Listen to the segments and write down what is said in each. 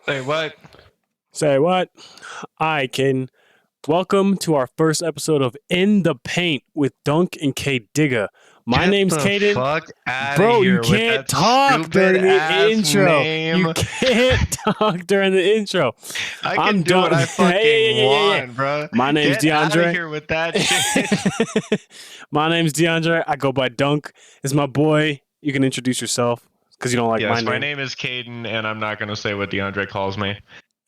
Wait, what? Say what? Hi, Kaden. Welcome to our first episode of In the Paint with Dunk and K Digga. My Get name's the Kaden. fuck out of Bro, you here with can't that talk stupid during the ass intro. You name. can't talk during the intro. I can I'm do what done. I fucking Yeah. want, bro. My name's Get out of DeAndre. here with that shit. My name's DeAndre. I go by Dunk. It's my boy. You can introduce yourself because you don't like Yes, my my name. name is Kaden, and I'm not gonna say what DeAndre calls me.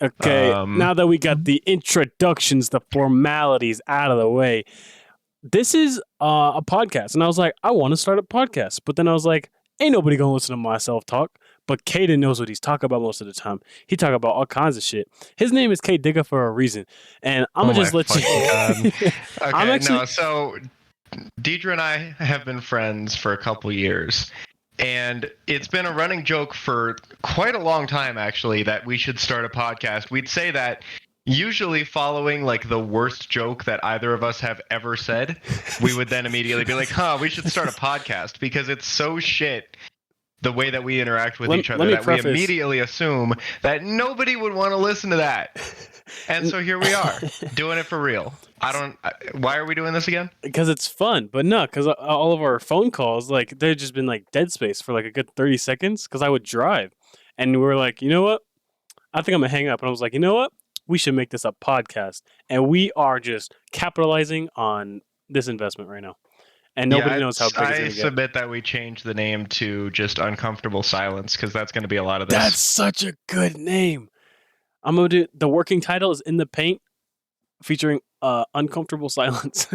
Okay, now that we got the introductions, the formalities out of the way, this is a podcast. And I was like, I want to start a podcast. But then I was like, ain't nobody going to listen to myself talk. But Kaden knows what he's talking about most of the time. He talk about all kinds of shit. His name is K Digga for a reason. And I'm going to just let you... Okay, I'm actually... no, so Deidre and I have been friends for a couple years. And it's been a running joke for quite a long time, actually, that we should start a podcast. We'd say that usually following like the worst joke that either of us have ever said, we would then immediately be like, we should start a podcast because it's so shit the way that we interact with each other that we immediately assume that nobody would want to listen to that. And so here we are, doing it for real. Why are we doing this again? Because it's fun, but no, because all of our phone calls, like, they've just been like dead space for like a good 30 seconds because I would drive. And we were like, you know what? I think I'm going to hang up. And I was like, you know what? We should make this a podcast. And we are just capitalizing on this investment right now. And nobody knows how big it's going to get. I submit that we change the name to just Uncomfortable Silence because that's going to be a lot of this. That's such a good name. I'm going to do the working title is In the Paint featuring Uncomfortable Silence.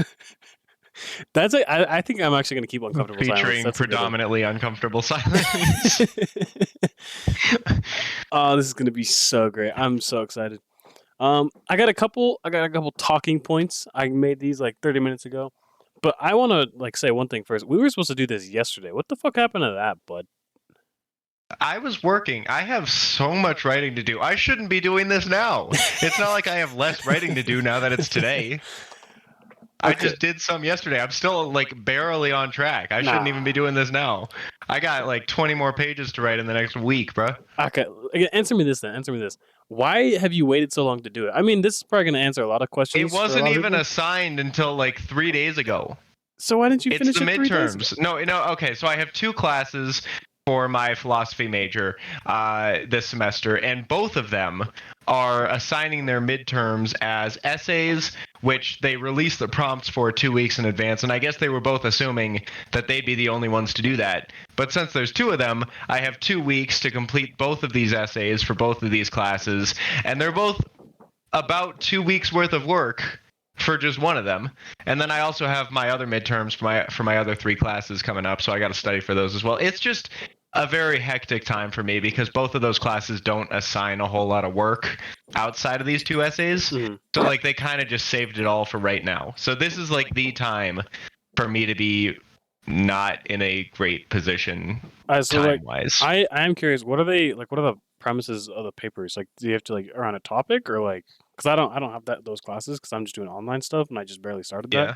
That's I think I'm actually going to keep Uncomfortable Silence. Featuring predominantly Uncomfortable Silence. Oh, this is going to be so great. I'm so excited. I got a couple talking points. I made these like 30 minutes ago. But I want to like say one thing first. We were supposed to do this yesterday. What the fuck happened to that, bud? I was working. I have so much writing to do. I shouldn't be doing this now. It's not like I have less writing to do now that it's today. I just did some yesterday. I'm still like barely on track. I shouldn't even be doing this now. I got like 20 more pages to write in the next week, bro. Okay, answer me this then. Answer me this. Why have you waited so long to do it? I mean, this is probably going to answer a lot of questions. It wasn't even assigned until like 3 days ago. So why didn't you finish it? It's the midterms. No. Okay, so I have 2 classes for my philosophy major this semester, and both of them are assigning their midterms as essays, which they release the prompts for 2 weeks in advance, and I guess they were both assuming that they'd be the only ones to do that. But since there's 2 of them, I have 2 weeks to complete both of these essays for both of these classes, and they're both about 2 weeks worth of work for just one of them. And then I also have my other midterms for my other 3 classes coming up, so I got to study for those as well. It's just a very hectic time for me because both of those classes don't assign a whole lot of work outside of these 2 essays. So like they kind of just saved it all for right now. So this is like the time for me to be not in a great position time-wise. I am curious, what are the premises of the papers? Like, do you have to like around a topic or like, because I don't have those classes because I'm just doing online stuff and I just barely started that. Yeah.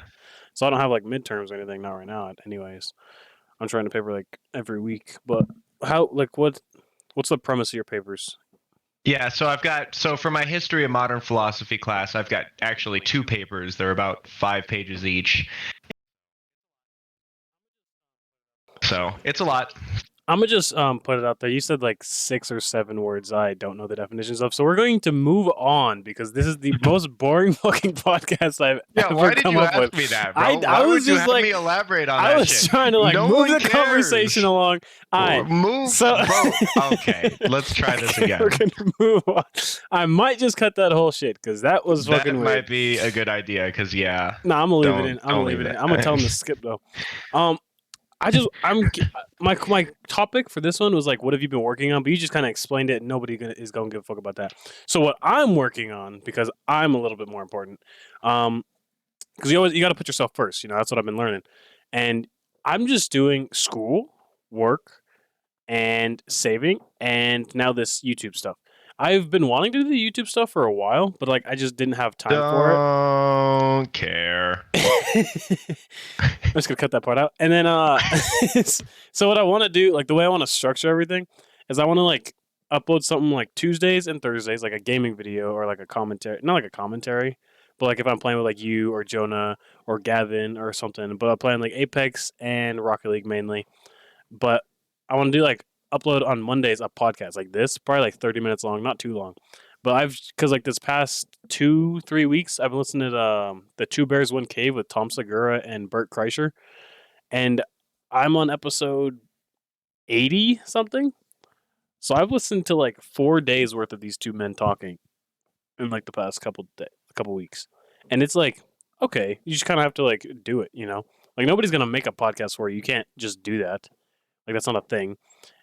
So I don't have like midterms or anything right now. Anyways, I'm trying to paper like every week. But what's the premise of your papers? Yeah, so for my history of modern philosophy class, I've got actually 2 papers. They're about 5 pages each. So it's a lot. I'm going to just put it out there. You said like 6 or 7 words I don't know the definitions of. So we're going to move on because this is the most boring fucking podcast I've ever come up with. Why did you ask me that, bro? Why would you have me elaborate on that shit? I was trying to like move the conversation along. Bro, okay, let's try this again. We're going to move on. I might just cut that whole shit because that was fucking weird. That might be a good idea because, yeah. No, I'm going to leave it in. I'm going to leave it in. I'm going to tell him to skip, though. My topic for this one was like, what have you been working on? But you just kind of explained it, and nobody is going to give a fuck about that. So what I'm working on, because I'm a little bit more important, because you got to put yourself first. You know, that's what I've been learning, and I'm just doing school, work, and saving, and now this YouTube stuff. I've been wanting to do the YouTube stuff for a while, but like I just didn't have time for it. Don't care. I'm just gonna cut that part out. And then so what I want to do, like the way I want to structure everything, is I want to like upload something like Tuesdays and Thursdays, like a gaming video or like a commentary. Not like a commentary, but like if I'm playing with like you or Jonah or Gavin or something. But I'm playing like Apex and Rocket League mainly. But I want to do like upload on Mondays a podcast like this, probably like 30 minutes long, not too long. But because like this past 2-3 weeks, I've been listening to the Two Bears One Cave with Tom Segura and Bert Kreischer, and I'm on episode 80 something. So I've listened to like 4 days worth of these two men talking in like the past couple weeks, and it's like, okay, you just kind of have to like do it, you know. Like nobody's gonna make a podcast for you. You can't just do that. Like that's not a thing.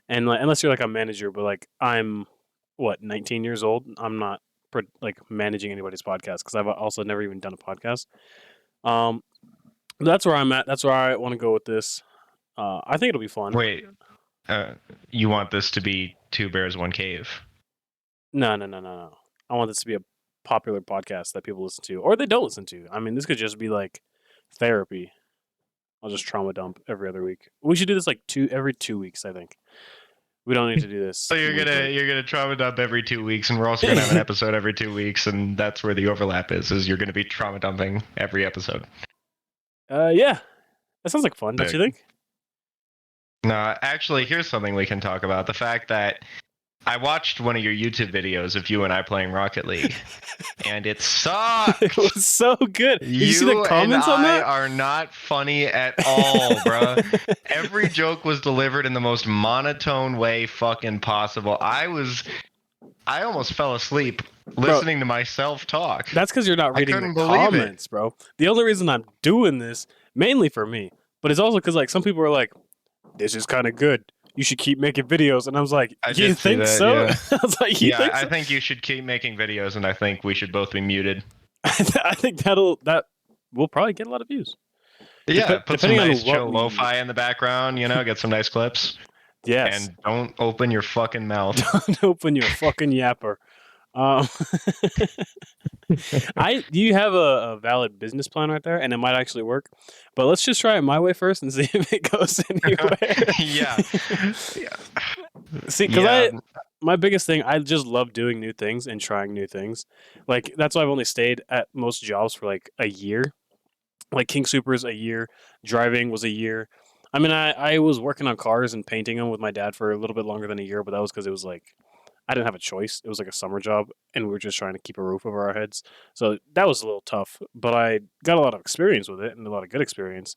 And like, unless you're like a manager, but like I'm 19 years old. I'm not like managing anybody's podcast because I've also never even done a podcast. Um, that's where I'm at. That's where I want to go with this. I think it'll be fun. Wait, you want this to be Two Bears, One Cave? No. I want this to be a popular podcast that people listen to, or they don't listen to. I mean, this could just be like therapy. I'll just trauma dump every other week. We should do this like every 2 weeks. I think we don't need to do this. So you're gonna trauma dump every 2 weeks, and we're also gonna have an episode every 2 weeks, and that's where the overlap is you're gonna be trauma dumping every episode. Yeah, that sounds like fun. Don't you think? No, actually, here's something we can talk about: the fact that I watched one of your YouTube videos of you and I playing Rocket League, and it sucked. It was so good. Did you see the comments on that? Are not funny at all, bro. Every joke was delivered in the most monotone way fucking possible. I almost fell asleep listening to myself talk. That's because you're not reading the comments, bro. The only reason I'm doing this, mainly for me, but it's also because like some people are like, "This is kind of good. You should keep making videes," and I was like, "You think so?" Yeah. I was like, "You think so?" I think you should keep making videos, and I think we should both be muted. I think that will probably get a lot of views. Yeah, put some nice chill lo-fi in the background. You know, get some nice clips. Yes, and don't open your fucking mouth. Don't open your fucking yapper. You have a valid business plan right there, and it might actually work. But let's just try it my way first and see if it goes anywhere. Yeah. See, because my biggest thing, I just love doing new things and trying new things. Like that's why I've only stayed at most jobs for like a year. Like King Supers a year, driving was a year. I mean, I was working on cars and painting them with my dad for a little bit longer than a year, but that was because it was like I didn't have a choice. It was like a summer job, and we were just trying to keep a roof over our heads. So that was a little tough, but I got a lot of experience with it and a lot of good experience.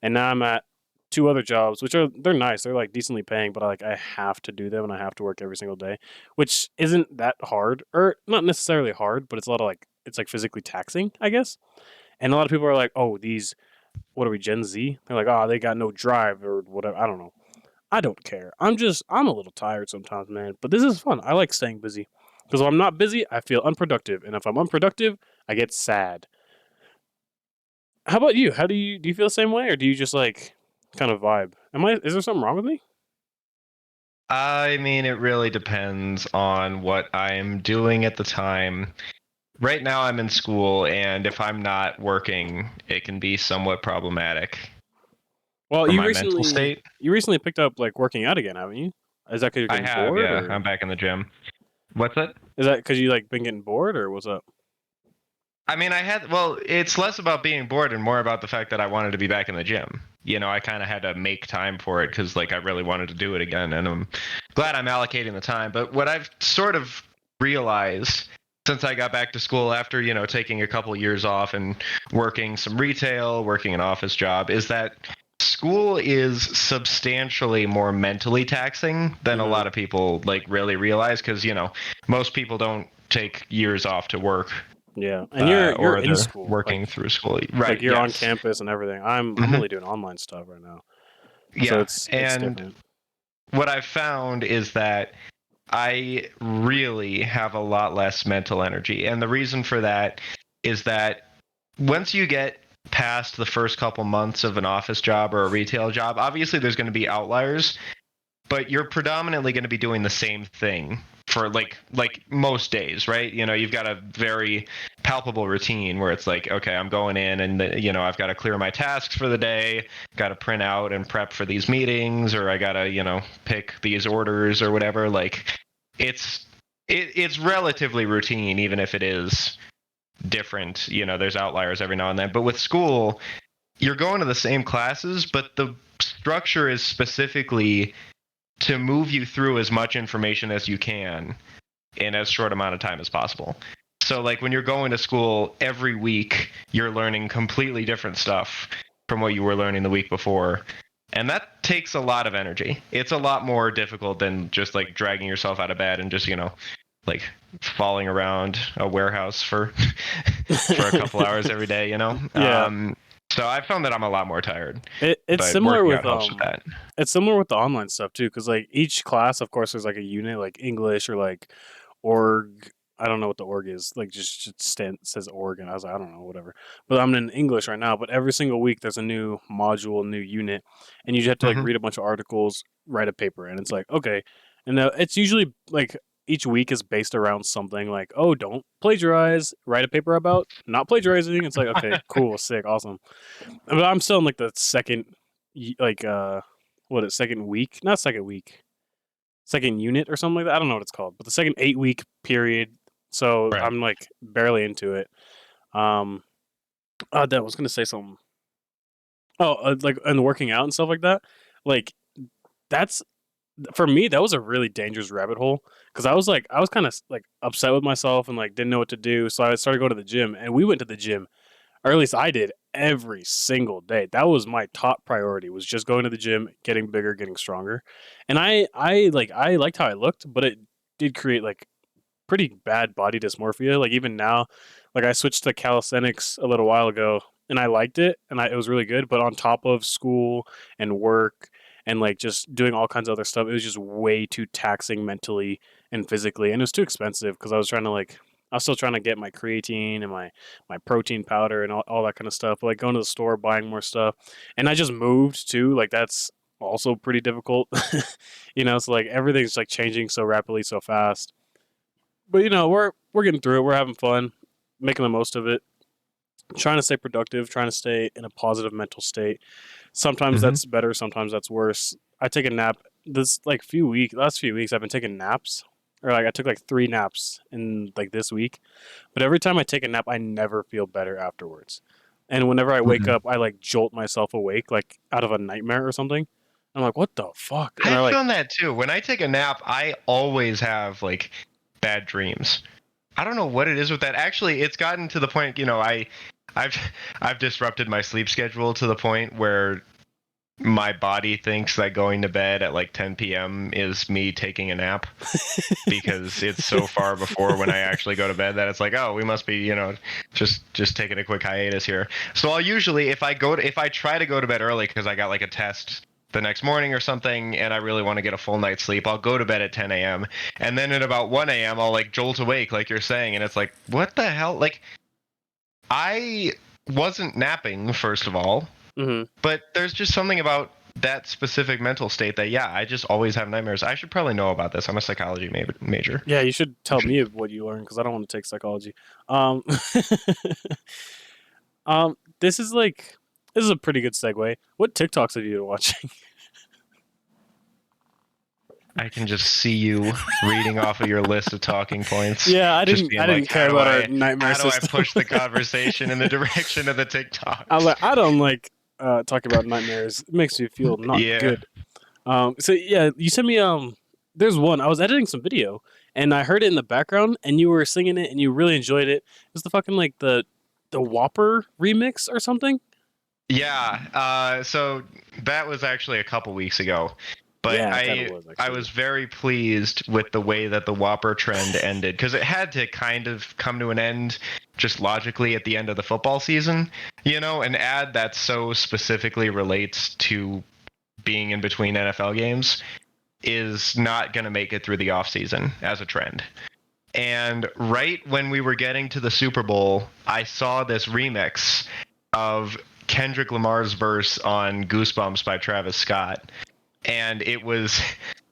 And now I'm at 2 other jobs, which they're nice. They're like decently paying, but I have to do them and I have to work every single day, which isn't that hard, or not necessarily hard, but it's a lot of it's like physically taxing, I guess. And a lot of people are like, "Oh, these, what are we, Gen Z?" They're like, "Oh, they got no drive or whatever." I don't know. I don't care. I'm a little tired sometimes, man. But this is fun. I like staying busy. Because if I'm not busy, I feel unproductive. And if I'm unproductive, I get sad. How about you? Do you feel the same way? Or do you just like kind of vibe? Is there something wrong with me? I mean, it really depends on what I'm doing at the time. Right now I'm in school, and if I'm not working, it can be somewhat problematic. Well, you recently picked up like working out again, haven't you? Is that because you're getting bored? Yeah. Or? I'm back in the gym. What's that? Is that because you like been getting bored, or what's up? I mean, it's less about being bored and more about the fact that I wanted to be back in the gym. You know, I kind of had to make time for it because like I really wanted to do it again, and I'm glad I'm allocating the time. But what I've sort of realized since I got back to school after, you know, taking a couple years off and working some retail, working an office job, is that school is substantially more mentally taxing than a lot of people like really realize, because you know most people don't take years off to work. Yeah, and you're in school, working through school, right? Like you're on campus and everything. I'm only doing online stuff right now. Yeah, so it's different. What I've found is that I really have a lot less mental energy, and the reason for that is that once you get past the first couple months of an office job or a retail job, obviously there's going to be outliers, but you're predominantly going to be doing the same thing for like most days, right? You know, you've got a very palpable routine where it's like, okay, I'm going in and you know, I've got to clear my tasks for the day, got to print out and prep for these meetings, or I got to, you know, pick these orders or whatever. Like it's relatively routine, even if it is different. There's outliers every now and then. But with school, you're going to the same classes, but the structure is specifically to move you through as much information as you can in as short amount of time as possible. So like when you're going to school every week, you're learning completely different stuff from what you were learning the week before. And that takes a lot of energy. It's a lot more difficult than just like dragging yourself out of bed and just, like falling around a warehouse for for a couple hours every day. Yeah. So I found that I'm a lot more tired, It's but similar working with out helps with that. it's similar with the online stuff too, because like each class, of course, there's like a unit, like English or like org. I don't know what the org is. Like just says org, and I was like, I don't know, whatever. But I'm in English right now. But every single week there's a new module, new unit, and you just have to like Hmm. read a bunch of articles, write a paper, and it's like okay, and it's usually like each week is based around something like oh don't plagiarize, write a paper about not plagiarizing. It's like okay, cool, sick, awesome. But I'm still in like the second, like what is second week? Not second week, second unit or something like that. I don't know what it's called, but the second 8 week period. So Right. I'm like barely into it. Um, oh, damn, I was gonna say something. Oh, like and working out and stuff like that. Like that's for me. That was a really dangerous rabbit hole because I was kind of like upset with myself and like didn't know what to do. So I started going to the gym, and we went to the gym, or at least I did every single day. That was my top priority was just going to the gym, getting bigger, getting stronger. And I liked how I looked, but it did create like pretty bad body dysmorphia. Like even now, like I switched to calisthenics a little while ago and I liked it and it was really good, but on top of school and work and like just doing all kinds of other stuff, it was just way too taxing mentally and physically and it was too expensive because I was still trying to get my creatine and my protein powder and all that kind of stuff. But like going to the store, buying more stuff. And I just moved too. Like that's also pretty difficult. So like everything's like changing so rapidly, so fast. But we're getting through it. We're having fun, making the most of it, trying to stay productive, trying to stay in a positive mental state. Sometimes Hmm. that's better, sometimes that's worse. I take a nap this like last few weeks I've been taking naps. Or like I took like 3 naps in like this week. But every time I take a nap, I never feel better afterwards. And whenever I wake Hmm. up, I like jolt myself awake like out of a nightmare or something. I'm like, what the fuck? And I I've like found that too. When I take a nap, I always have like bad dreams. I don't know what it is with that. Actually, it's gotten to the point, I've I've disrupted my sleep schedule to the point where my body thinks that going to bed at like 10 p.m. is me taking a nap because it's so far before when I actually go to bed that it's like, oh, we must be, just taking a quick hiatus here. So I'll usually, if I try to go to bed early because I got like a test the next morning or something and I really want to get a full night's sleep, I'll go to bed at 10 a.m. And then at about 1 a.m. I'll like jolt awake like you're saying, and it's like, what the hell? Like I wasn't napping, first of all, mhm. but there's just something about that specific mental state that, yeah, I just always have nightmares. I should probably know about this. I'm a psychology major. Yeah, you should tell me what you learned because I don't want to take psychology. Um, this is like this is a pretty good segue. What TikToks have you been watching? I can just see you reading off of your list of talking points, Yeah, just being I like, didn't care about our nightmare how do I system. push the conversation in the direction of the TikToks? I don't like talking about nightmares. It makes me feel not Yeah. good. So yeah, you sent me there's one. I was editing some video and I heard it in the background and you were singing it and you really enjoyed it. It was the fucking like the Whopper remix or something. Yeah. So that was actually a couple weeks ago, but Yeah, it kind of I was I actually. was very pleased with the way that the Whopper trend ended because it had to kind of come to an end just logically at the end of the football season. An ad that so specifically relates to being in between NFL games is not going to make it through the offseason as a trend. And right when we were getting to the Super Bowl, I saw this remix of Kendrick Lamar's verse on Goosebumps by Travis Scott. And it was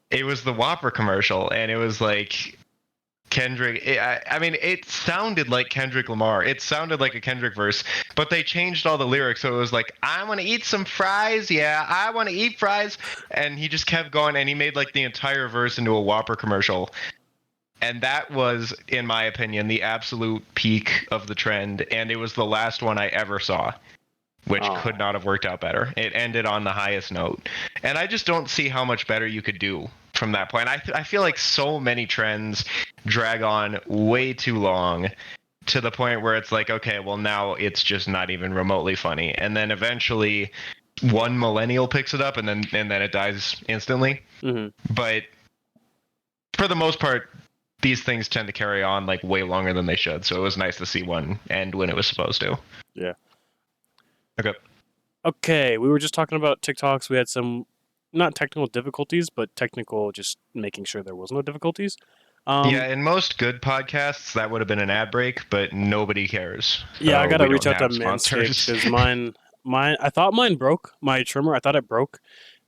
the Whopper commercial, and it was like Kendrick. I mean, it sounded like Kendrick Lamar. It sounded like a Kendrick verse, but they changed all the lyrics, so it was like, "I want to eat some fries, yeah, I want to eat fries," and he just kept going, and he made like the entire verse into a Whopper commercial. And that was, in my opinion, the absolute peak of the trend, and it was the last one I ever saw, which could not have worked out better. It ended on the highest note. And I just don't see how much better you could do from that point. I feel like so many trends drag on way too long to the point where it's like, okay, well, now it's just not even remotely funny. And then eventually one millennial picks it up, and then it dies instantly. Mm-hmm. But for the most part, these things tend to carry on like way longer than they should. So it was nice to see one end when it was supposed to. Yeah. Okay. Okay, we were just talking about TikToks. We had some not technical difficulties, but technical just making sure there was no difficulties. Yeah, in most good podcasts, that would have been an ad break, but nobody cares. Yeah, I So gotta we reach don't out to have Manscaped sponsors. because mine. I thought mine broke. My trimmer, I thought it broke,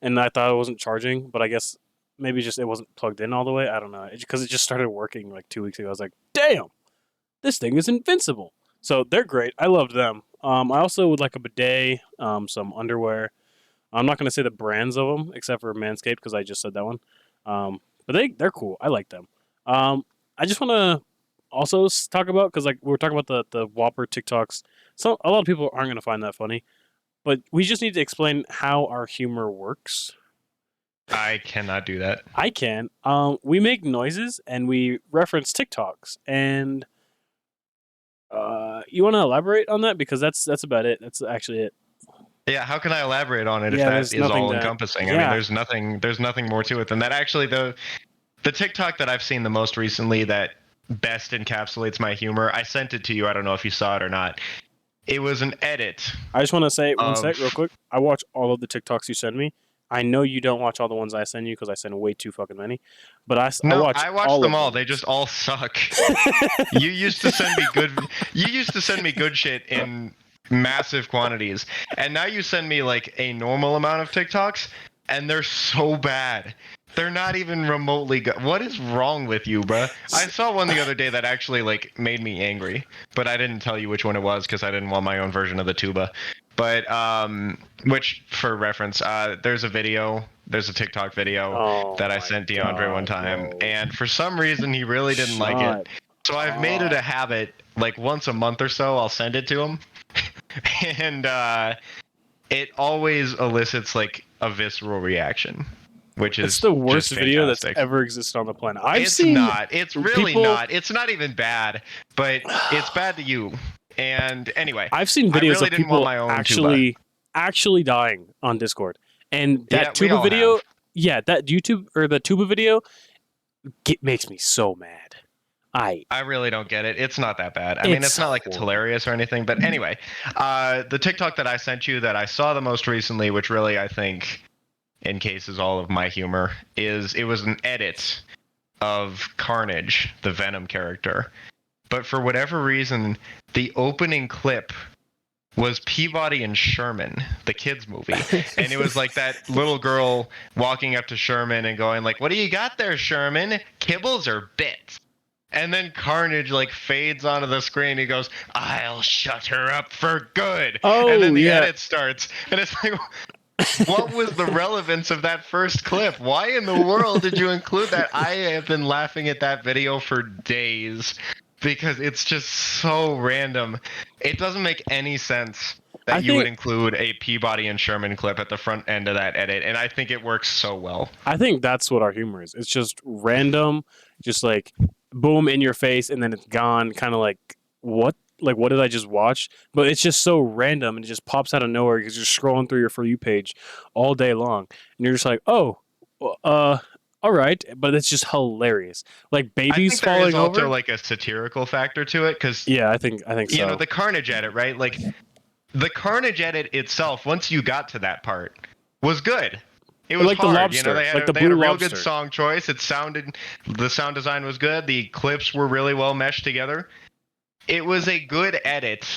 and I thought it wasn't charging. But I guess maybe just it wasn't plugged in all the way. I don't know because it just started working like 2 weeks ago. I was like, damn, this thing is invincible. So they're great. I loved them. I also would like a bidet, some underwear. I'm not gonna say the brands of them except for Manscaped because I just said that one. But they're cool. I like them. I just want to also talk about because like we were talking about the Whopper TikToks. So a lot of people aren't gonna find that funny, but we just need to explain how our humor works. I cannot do that. I can. We make noises and we reference TikToks, and you want to elaborate on that because that's about it. That's actually it. Yeah, how can I elaborate on it if Yeah, that there's is nothing all that. encompassing? I mean, Yeah, there's nothing more to it than that. Actually, the TikTok that I've seen the most recently that best encapsulates my humor, I sent it to you. I don't know if you saw it or not. It was an edit I just want to say one of sec, real quick. I watch all of the TikToks you send me. I know you don't watch all the ones I send you because I send way too fucking many, but I No, watch I watched all them of all. them. They just all suck. You used to send me good you used to send me good shit in massive quantities. And now you send me like a normal amount of TikToks and they're so bad. They're not even remotely good. What is wrong with you, bruh? I saw one the other day that actually like made me angry, but I didn't tell you which one it was because I didn't want my own version of the tuba. But which for reference, there's a TikTok video Oh that I my sent DeAndre one god, time, bro! and for some reason he really didn't like it. Shut So I've made it a up. habit, like once a month or so, I'll send it to him, and it always elicits like a visceral reaction, which It's is the just worst video that's fantastic. ever existed on the planet. I've It's seen not. It's really people. not. It's not even bad, but it's bad to you. And anyway, I've seen I videos really of didn't want people my own tuba. actually dying on Discord, and Yeah, that we tuba all video. have. Yeah, that YouTube or the tuba video makes me so mad. I really don't get it. It's not that bad. I mean, It's it's not like it's horrible. hilarious or anything. But anyway, the TikTok that I sent you that I saw the most recently, which really I think encases all of my humor, is it was an edit of Carnage, the Venom character. But for whatever reason, the opening clip was Peabody and Sherman, the kids movie. And it was like that little girl walking up to Sherman and going like, "What do you got there, Sherman? Kibbles or bits?" And then Carnage like fades onto the screen. He goes, "I'll shut her up for good." And then Oh the yeah, edit starts, and it's like, what was the relevance of that first clip? Why in the world did you include that? I have been laughing at that video for days because it's just so random. It doesn't make any sense I that you would think include a Peabody and Sherman clip at the front end of that edit, and I think it works so well. I think that's what our humor is. It's just random, just like boom in your face, and then it's gone. Kind of like what? Like what did I just watch? But it's just so random, and it just pops out of nowhere because you're scrolling through your For You page all day long, and you're just like, oh, well, all right. But it's just hilarious. Like I babies think there is falling also over. like a satirical factor to it because Yeah, I think you know so. the Carnage edit, right? Like the Carnage edit itself, once you got to that part, was good. It Or was like the hard, you know. lobster, They had like the they had blue a real good lobster. song choice. The sound design was good. The clips were really well meshed together. It was a good edit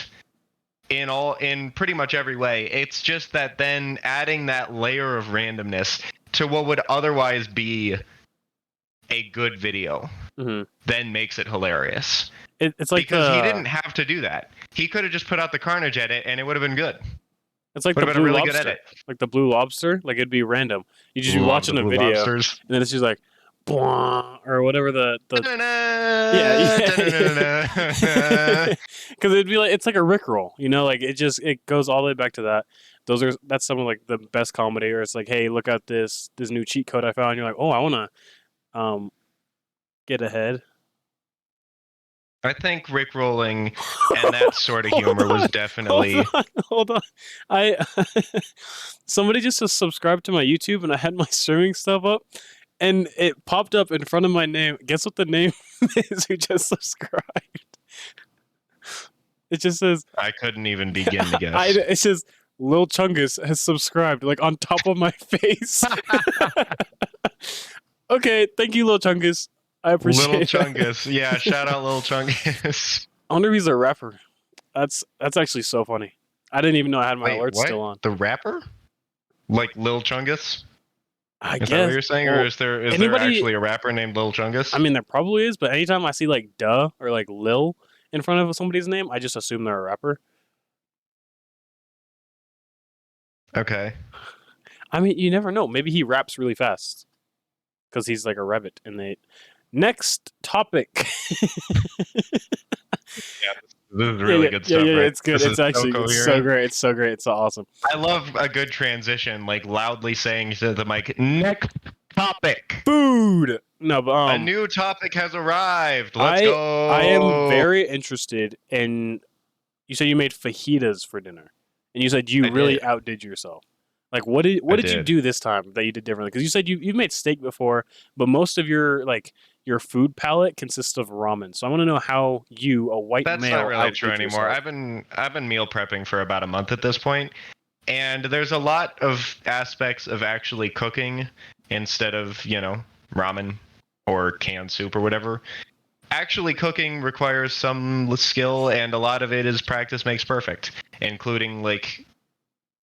in pretty much every way. It's just that then adding that layer of randomness to what would otherwise be a good video Hmm. then makes it hilarious. It's like Because he didn't the have to do that. He could have just put out the Carnage edit and it would have been good. it's like Would the have been a blue really good lobster. edit. Like the blue lobster. Like it'd be random. You just be Love the watching a Blue video, Lobsters. and then it's just like or whatever the yeah, Da-na-na, yeah, because it'd be like it's like a Rickroll, you know, like it goes all the way back to that. That's some of like the best comedy, or it's like, hey, look at this new cheat code I found. You're like, oh, I wanna um get ahead. I think Rick rolling and that sort of hold humor was on, hold definitely. on, hold on. I somebody just subscribed to my YouTube, and I had my streaming stuff up, and it popped up in front of my name. Guess what the name is? Who just subscribed? It just says I couldn't even begin to guess. it says Lil Chungus has subscribed, like on top of my face. Okay, thank you, Lil Chungus. I Little appreciate that. Chungus. Yeah, shout out Little Chungus. I wonder if he's a rapper. That's actually so funny. I didn't even know I had my Wait, alerts what? still on. The rapper? Like Lil Chungus? I Is that what guess. you're saying? Or Well, is there anybody. actually a rapper named Lil I Chungus? mean, there probably is, but anytime I see like "duh" or like "lil" in front of somebody's name, I just assume they're a rapper. Okay. I mean, you never know. Maybe he raps really fast because he's like a Revit. And they next topic. Yeah, this is Yeah, really yeah, good yeah, stuff, yeah. right? It's good. This is It's so actually it's so coherent. great. It's so great. It's so awesome. I love a good transition, like loudly saying to the mic, next topic. Food. No, but A new topic has arrived. Let's I am go. very interested in. You said you made fajitas for dinner, and you said you I really did. outdid yourself. Like, I what did you did. do this time that you did differently? Because you said you've made steak before, but most of your your food palette consists of ramen. So I want to know how you, a white That's not male, really true outdid anymore. yourself. I've been meal prepping for about a month at this point, and there's a lot of aspects of actually cooking instead of, ramen or canned soup or whatever. Actually cooking requires some skill, and a lot of it is practice makes perfect, including like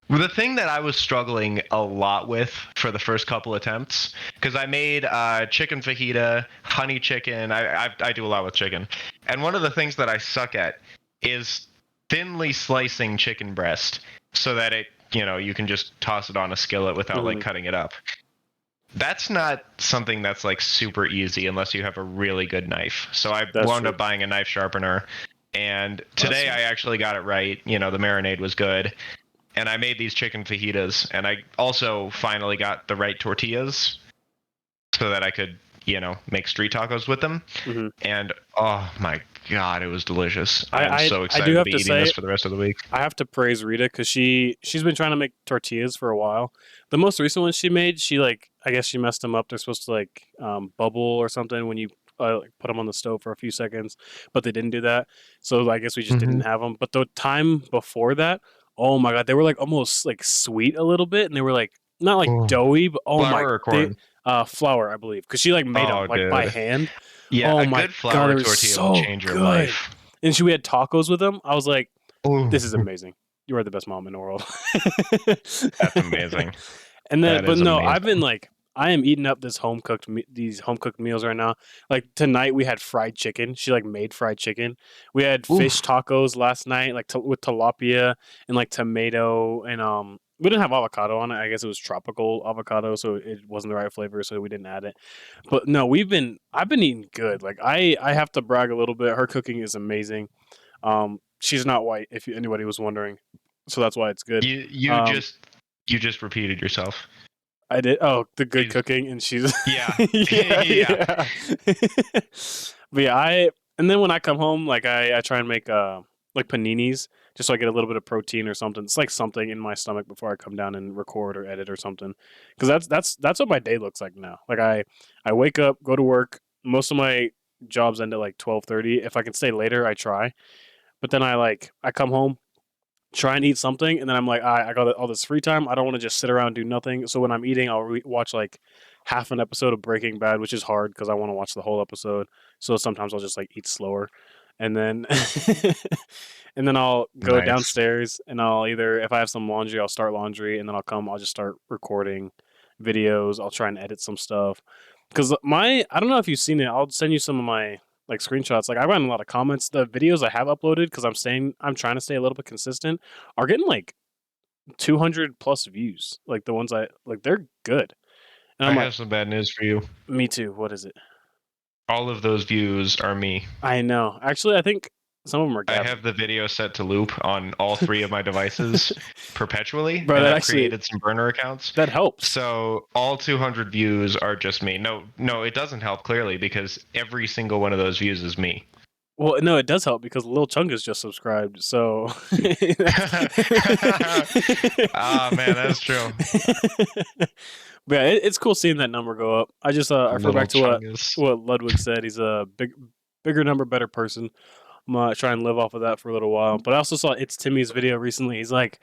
the thing that I was struggling a lot with for the first couple attempts, because I made chicken fajita, honey chicken. I do a lot with chicken, and one of the things that I suck at is thinly slicing chicken breast so that you can just toss it on a skillet without like Hmm. cutting it up. That's not something that's like super easy unless you have a really good knife. So I That's wound true. up buying a knife sharpener, and That's today I smart. actually got it right. The marinade was good, and I made these chicken fajitas, and I also finally got the right tortillas so that I could, make street tacos with them. Hmm. And oh my god, it was delicious. I, I'm I so I do excited to have be to eating say this for the rest of the week. I have to praise Rita because she's been trying to make tortillas for a while. The most recent one she made, she like I guess she messed them up. They're supposed to like bubble or something when you like, put them on the stove for a few seconds, but they didn't do that. So I guess we just Mm-hmm. didn't have them. But the time before that, oh my god, they were like almost like sweet a little bit, and they were like not like Oh. doughy, but oh my Flour or they corn? flour I believe because she like made them Oh, like by dude. hand. Yeah, Oh a my good god, they flour were tortilla will so change your good. life. And we had tacos with them. I was like, Oh, this is amazing. You are the best mom in the world. that's amazing. And then, That but is no, I've been amazing. like, I am eating up these home cooked meals right now. Like tonight, we had fried chicken. She like made fried chicken. We had fish Oof. tacos last night, like with tilapia and like tomato and We didn't have avocado on it. I guess it was tropical avocado, so it wasn't the right flavor, so we didn't add it. But no, I've been eating good. Like I have to brag a little bit. Her cooking is amazing. She's not white, if anybody was wondering, so that's why it's good. You you Um, just you just repeated yourself. I did. Oh, the good She's cooking, and she's yeah. yeah, Yeah. yeah. But yeah, and then when I come home, like I try and make like paninis just so I get a little bit of protein or something. It's like something in my stomach before I come down and record or edit or something. Because that's what my day looks like now. Like I wake up, go to work. Most of my jobs end at like 12:30. If I can stay later, I try. But then I come home, try and eat something, and then I'm like, I got all this free time. I don't want to just sit around and do nothing. So when I'm eating, I'll watch like half an episode of Breaking Bad, which is hard because I want to watch the whole episode. So sometimes I'll just like eat slower, and then and then I'll go Nice. downstairs and I'll either if I have some laundry, I'll start laundry, and then I'll just start recording videos. I'll try and edit some stuff because I don't know if you've seen it. I'll send you some of my like screenshots. Like I've gotten a lot of comments. The videos I have uploaded because I'm trying to stay a little bit consistent are getting like 200 plus views. Like the ones I like, they're good. And I I'm like, have some bad news for you. me too. What is it? All of those views are me. I know. Actually, I think some of them are I Gavin. have the video set to loop on all 3 of my devices perpetually, Bro, and that I've actually created some burner accounts. that helps. So all 200 views are just me. No, it doesn't help clearly because every single one of those views is me. Well, no, it does help because Lil Chung is just subscribed. So Ah, man, that's true. But yeah, it's cool seeing that number go up. I just I refer Little back to Chungus. what Ludwig said. He's a bigger number, better person. I'm gonna try and live off of that for a little while. But I also saw It's Timmy's video recently. He's like,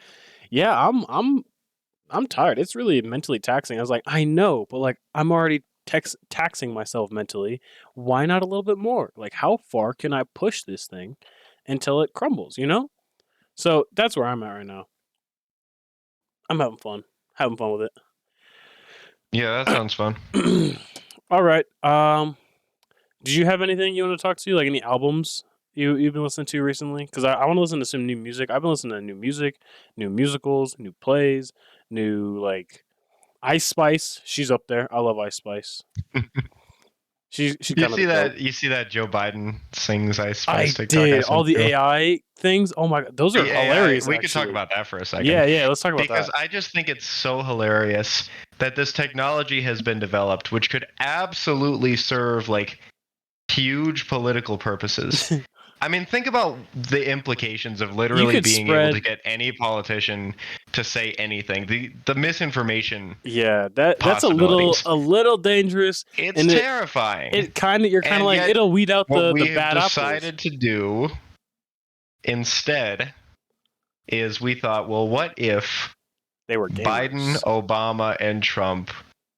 "Yeah, I'm tired. It's really mentally taxing." I was like, "I know, but like I'm already taxing myself mentally. Why not a little bit more? Like, how far can I push this thing until it crumbles? You know?" So that's where I'm at right now. I'm having fun with Yeah, that sounds fun. it. All right. Did you have anything you want to talk to? Like any albums you've been listening to recently? Because I want to listen to some new music. I've been listening to new music, new musicals, new plays, new like Ice Spice. She's up there. I love Ice Spice. She's You kind of see the goat. that? You see that Joe Biden sings Ice I Spice TikTok I did all sent the you? AI things. Oh my god, those are The AI. hilarious. We could talk Actually, about that for a second. yeah. Let's talk about Because that. I just think it's so hilarious that this technology has been developed, which could absolutely serve like huge political purposes. I mean, think about the implications of You literally could being able to spread. get any politician to say anything. The misinformation Yeah, that's possibilities. a little dangerous, It's and terrifying. it kind of you're kind of And like yet, it'll weed out what the we have bad apples. decided to do instead is we thought, well, what if They were Biden, gamers. Obama, and Trump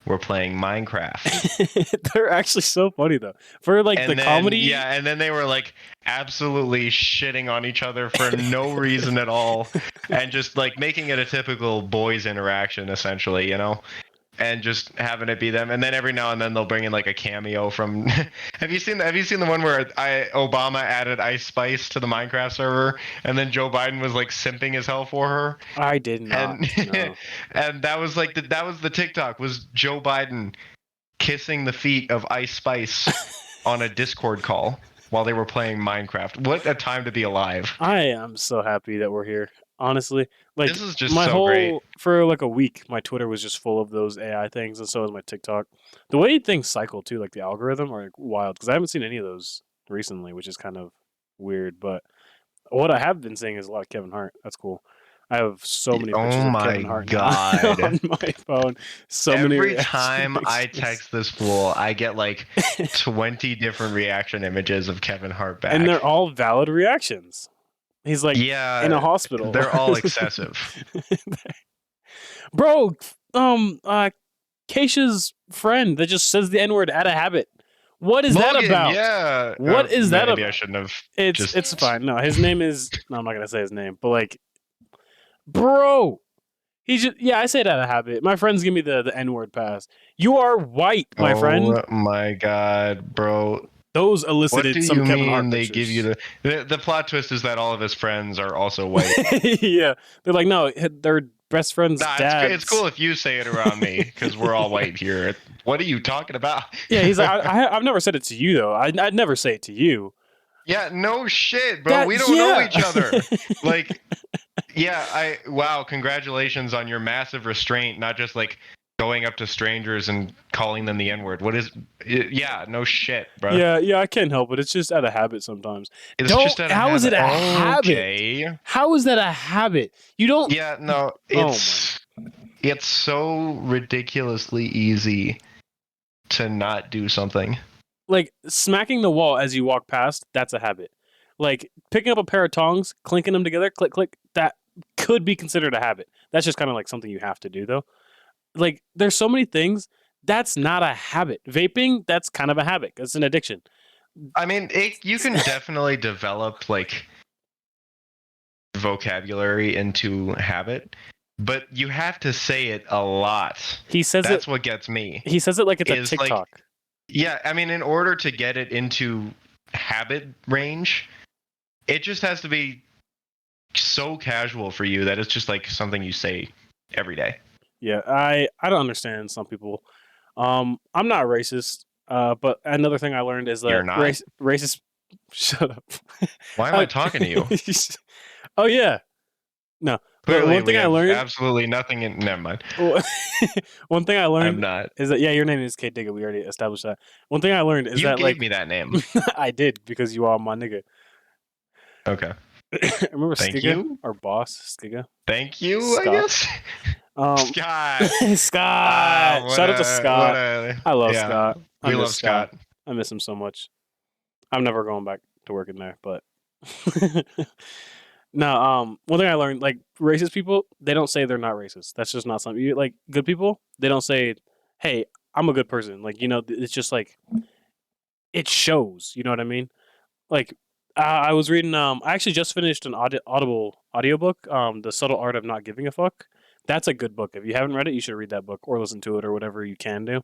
were playing Minecraft? They're actually so funny though. For like the And then, comedy, yeah, and then they were like absolutely shitting on each other for no reason at all, and just like making it a typical boys interaction, essentially, and just having it be them. And then every now and then they'll bring in like a cameo from. Have you seen the one where Obama added Ice Spice to the Minecraft server, and then Joe Biden was like simping his hell for her, I did and not know. and that was like that was the TikTok was Joe Biden kissing the feet of Ice Spice on a Discord call while they were playing Minecraft. What a time to be alive. I am so happy that we're here. Honestly, like This is just my so great. whole for like a week, my Twitter was just full of those AI things, and so was my TikTok. The way things cycle too, like the algorithm, are like, wild because I haven't seen any of those recently, which is kind of weird. But what I have been seeing is a lot of Kevin Hart. That's cool. I have so many pictures Oh of my Kevin Hart now god. on my phone. So many Every reaction time I pictures. text this fool, I get like 20 different reaction images of Kevin Hart And they're back. all valid reactions. He's like in a Yeah, hospital. they're all excessive. Bro, Keisha's friend that just says the N-word out of habit. What is that Logan, about? yeah. What is that Maybe I about? shouldn't have It's just. it's fine. No, his name is no, I'm not gonna say his name, but like, bro, he's just I say it out of habit. My friends give me the N-word pass. You are white, my friend. Oh my god, bro. Those What elicited do some you Kevin Hart mean they give you pictures. the plot twist is that all of his friends are also white? Yeah, they're like, no, they're best friends' Nah, it's dads. cool if you say it around me because we're all white here. What are you talking about? Yeah, he's like, I've never said it to you though. I'd never say it to you. Yeah, no shit, bro. That We don't know yeah. each other. Like, yeah, wow, congratulations on your massive restraint, not just like going up to strangers and calling them the N-word. Yeah, no shit, bro. Yeah, I can't help it. It's just out of habit sometimes. It's Don't. just out of How is habit. it a habit? Okay. How is that a habit? You don't. Yeah, no, Oh my. it's so ridiculously easy to not do something. Like smacking the wall as you walk past. That's a habit. Like picking up a pair of tongs, clinking them together, click click. That could be considered a habit. That's just kind of like something you have to do though. Like there's so many things. That's not a habit. Vaping. That's kind of a habit. It's an addiction. I mean, you can definitely develop like vocabulary into habit, but you have to say it a lot. He says That's it. what gets me. He says it like it's a Is like, TikTok. yeah, I mean, in order to get it into habit range, it just has to be so casual for you that it's just like something you say every day. Yeah, I don't understand some people. I'm not racist. But another thing I learned is You're that not? racist. Shut up. Why am I talking to you? Oh yeah. No. But Clearly, one we thing I have learned. absolutely nothing in. Never mind. One thing I I'm learned not. is that your name is Kate Digga. We already established that. One thing I learned is You that gave like me that name. I did because you are my nigga. Okay. Remember Thank Skiga, you. our boss, Skiga? Thank you, I Scott. guess. Um, Scott. Scott. What Shout out to what Scott. a I love yeah. Scott. I We miss love Scott. Scott. I miss him so much. I'm never going back to working there, but no. One thing I learned, like racist people, they don't say they're not racist. That's just not something. Like good people, they don't say, "Hey, I'm a good person." Like it's just like it shows. You know what I mean? Like I was reading. I actually just finished an Audible audiobook. The Subtle Art of Not Giving a Fuck. That's a good book. If you haven't read it, you should read that book or listen to it or whatever you can do.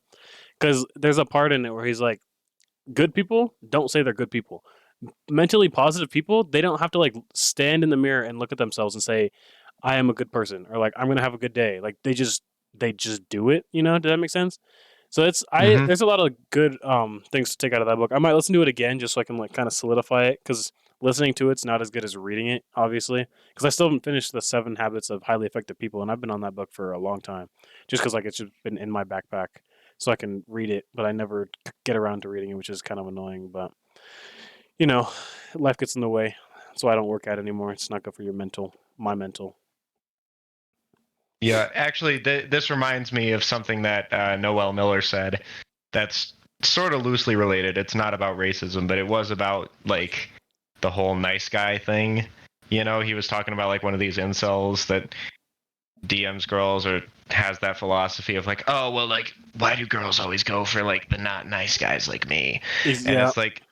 Because there's a part in it where he's like, good people don't say they're good people. Mentally positive people, they don't have to like stand in the mirror and look at themselves and say, I am a good person or like I'm gonna have a good day. Like they just do it, Does that make sense? So Hmm. there's a lot of good things to take out of that book. I might listen to it again just so I can like kind of solidify it because listening to it's not as good as reading it, obviously. Because I still haven't finished the 7 Habits of Highly Effective People, and I've been on that book for a long time, just because like it's just been in my backpack so I can read it, but I never get around to reading it, which is kind of annoying. But you know, life gets in the way. That's why I don't work out anymore. It's not good for my mental. Yeah, actually, this reminds me of something that Noel Miller said. That's sort of loosely related. It's not about racism, but it was about like the whole nice guy thing. He was talking about like one of these incels that DMs girls or has that philosophy of like, oh well, like why do girls always go for like the not nice guys like me? And Yeah, it's like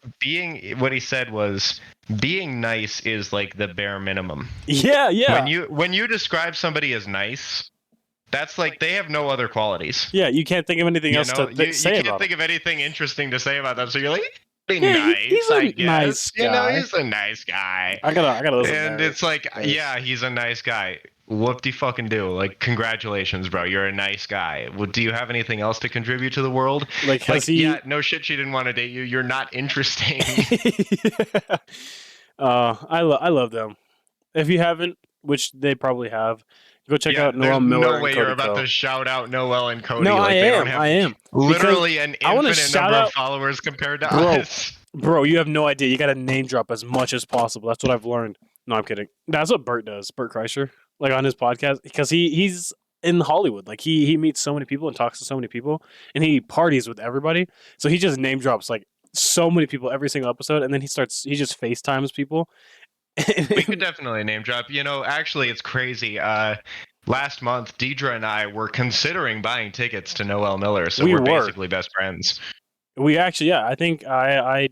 what he said was being nice is like the bare minimum. yeah, When yeah, you describe somebody as nice, that's like they have no other qualities. yeah. You can't think of anything else to You say can't about him. think of anything interesting to say about them. So you're like, be Yeah, nice, he's I a nice guess. guy. He's a nice guy. I gotta listen And there it's like, because yeah, he's a nice guy. What do you fucking do? Like, congratulations, bro. You're a nice guy. Well, do you have anything else to contribute to the world? like has Like, yeah, he? no shit, she didn't want to date you. You're not interesting. I love them. If you haven't, which they probably have, go check Yeah, out Noel there's Miller no and way you're Cody about Co. to shout out Noel and No, Cody. Like, they don't have I am because literally an I want to infinite shout number of out, followers compared to bro. us. Bro, you have no idea. You got to name drop as much as possible. That's what I've learned. No, I'm kidding. That's what Bert does. Bert Kreischer, like on his podcast, because he's in Hollywood. Like he meets so many people and talks to so many people, and he parties with everybody. So he just name drops like so many people every single episode, and then he just FaceTimes people. We could definitely name drop. Actually, it's crazy. Last month, Deidre and I were considering buying tickets to Noel Miller, so we we're were. basically best friends. We actually, yeah. I think I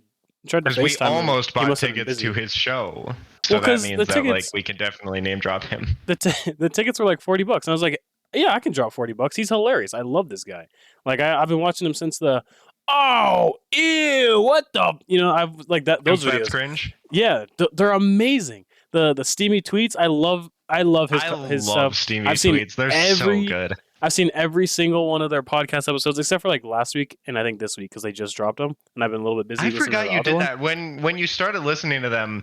tried to Because we FaceTime him. almost He bought must have been tickets to busy. his show, Well, so that because the means that like tickets we can definitely name drop him. the tickets were like $40, and I was like, yeah, I can drop $40. He's hilarious. I love this guy. Like I've been watching him since the oh ew what the I've like that those Oops, that's videos. cringe. Yeah, they're amazing. The steamy tweets. I love I his love stuff. steamy I've seen tweets. They're so every good. I've seen every single one of their podcast episodes except for like last week and I think this week because they just dropped them and I've been a little bit busy I listening to forgot the you other did one. that when you started listening to them.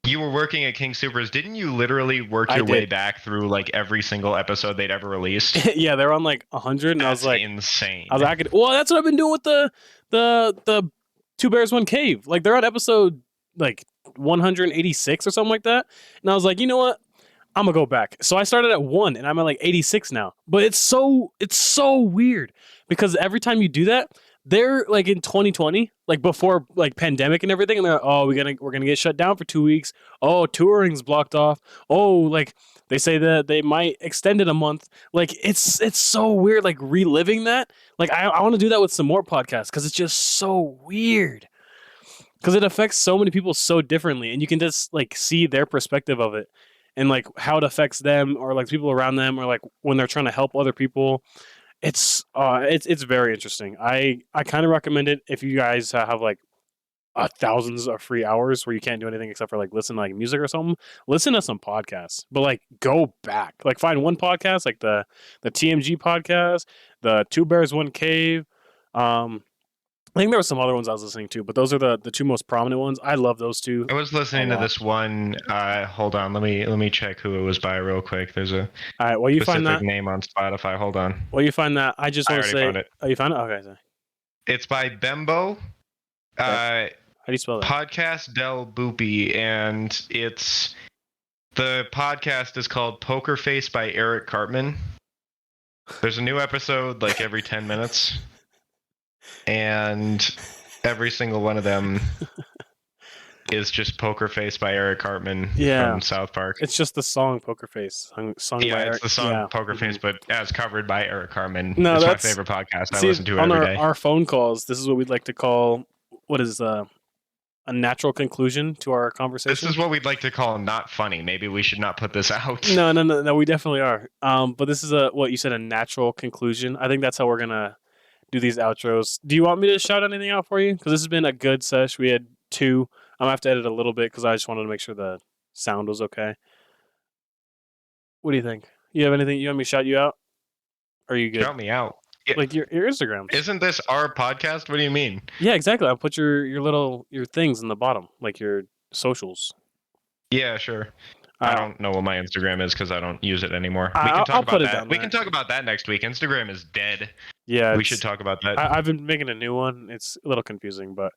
You were working at King Supers. Didn't you literally work I your way did. back through like every single episode they'd ever released? Yeah, they're on like 100, and That's I was insane. like, well, that's what I've been doing with the Two Bears One Cave. Like they're on episode like 186 or something like that, and I was like, you know what? I'm gonna go back. So I started at 1, and I'm at like 86 now. But it's so weird because every time you do that, they're like in 2020, like before like pandemic and everything, and they're like, oh, we're gonna get shut down for 2 weeks. Oh, touring's blocked off. Oh, like they say that they might extend it a month. Like it's so weird, like reliving that. Like I want to do that with some more podcasts because it's just so weird. Because it affects so many people so differently, and you can just like see their perspective of it, and like how it affects them, or like people around them, or like when they're trying to help other people. It's very interesting. I kind of recommend it if you guys have like thousands of free hours where you can't do anything except for like listen to like music or something. Listen to some podcasts, but like go back, like find one podcast like the TMG podcast, the Two Bears One Cave. I think there were some other ones I was listening to, but those are the two most prominent ones. I love those two. I was listening to this one. Hold on, let me check who it was by real quick. There's a All right, well, you find specific that. name on Spotify. Hold on. Well, you find that. I just I want to already say. found it. Oh, you found it? Okay. Sorry. It's by Bembo. How do you spell that? Podcast Del Boopy, and the podcast is called Poker Face by Eric Cartman. There's a new episode like every 10 minutes, and every single one of them is just Poker Face by Eric Cartman from South Park. It's just the song Poker Face, sung by Eric. It's the song Poker Face, but as covered by Eric Cartman. No, it's that's my favorite podcast. I listen to it on every day. our phone calls. This is what we'd like to call a natural conclusion to our conversation. This is what we'd like to call not funny. Maybe we should not put this out. No, we definitely are. But this is what you said, a natural conclusion. I think that's how we're gonna do these outros. Do you want me to shout anything out for you? Because this has been a good sesh. We had 2. I'm gonna have to edit a little bit because I just wanted to make sure the sound was okay. What do you think? You have anything you want me to shout you out? Or are you good? Shout me out. Like your Instagrams. Isn't this our podcast? What do you mean? Yeah, exactly. I'll put your things in the bottom, like your socials. Yeah, sure. I don't know what my Instagram is because I don't use it anymore. We can talk I'll about put it that. down We there. can talk about that next week. Instagram is dead. Yeah, we should talk about that. I've been making a new one. It's a little confusing, but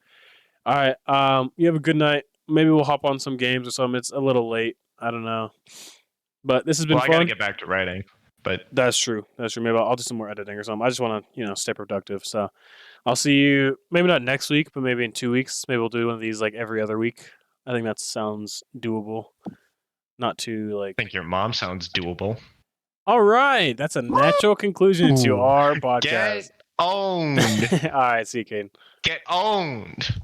all right. You have a good night. Maybe we'll hop on some games or something. It's a little late. I don't know, but this has been fun. I gotta get back to writing. But that's true. Maybe I'll do some more editing or something. I just want to stay productive. So I'll see you maybe not next week, but maybe in 2 weeks. Maybe we'll do one of these like every other week. I think that sounds doable. Not too like. I think your mom sounds doable. All right, that's a natural conclusion to our podcast. Get owned. All right, see you, Kaden. Get owned.